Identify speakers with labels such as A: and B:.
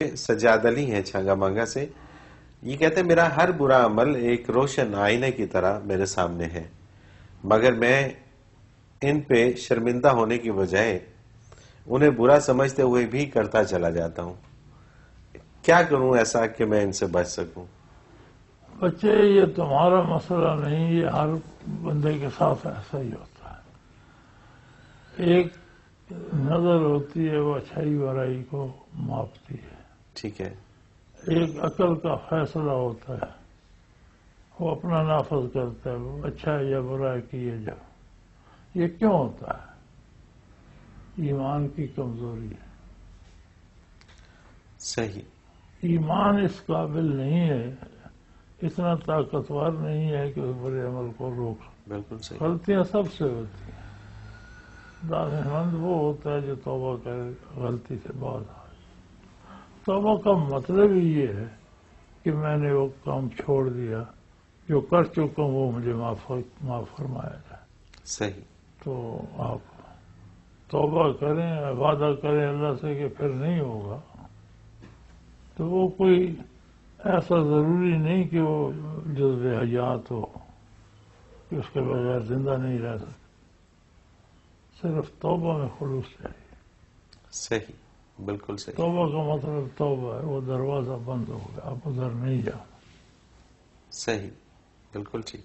A: سجاد علی ہیں چھانگا مانگا سے. یہ کہتے ہیں میرا ہر برا عمل ایک روشن آئینے کی طرح میرے سامنے ہے، مگر میں ان پہ شرمندہ ہونے کی بجائے انہیں برا سمجھتے ہوئے بھی کرتا چلا جاتا ہوں. کیا کروں ایسا کہ میں ان سے بچ سکوں؟
B: بچے، یہ تمہارا مسئلہ نہیں، یہ ہر بندے کے ساتھ ایسا ہی ہوتا ہے. ایک نظر ہوتی ہے وہ اچھائی برائی کو ماپتی ہے.
A: ٹھیک ہے.
B: ایک عقل کا فیصلہ ہوتا ہے، وہ اپنا نافذ کرتا ہے، وہ اچھا ہے یا برا ہے کیے جاؤ. یہ کیوں ہوتا ہے؟ ایمان کی کمزوری ہے.
A: صحیح.
B: ایمان اس قابل نہیں ہے، اتنا طاقتور نہیں ہے کہ اس برے عمل کو روک سکے.
A: بالکل صحیح.
B: غلطیاں سب سے ہوتی ہیں. دانش مند وہ ہوتا ہے جو توبہ کرے، غلطی سے باز آئے. توبہ کا مطلب ہی یہ ہے کہ میں نے وہ کام چھوڑ دیا جو کر چکا ہوں، وہ مجھے معاف فرمایا جائے.
A: صحیح.
B: تو آپ توبہ کریں، وعدہ کریں اللہ سے کہ پھر نہیں ہوگا، تو وہ کوئی ایسا ضروری نہیں کہ وہ جذب حیات ہو کہ اس کے بغیر زندہ نہیں رہ سکتے. صرف توبہ میں خلوص چاہیے.
A: صحیح. بالکل صحیح.
B: توبہ کا مطلب توبہ ہے، وہ دروازہ بند ہو گیا، آپ ادھر نہیں جانا.
A: صحیح. بالکل ٹھیک.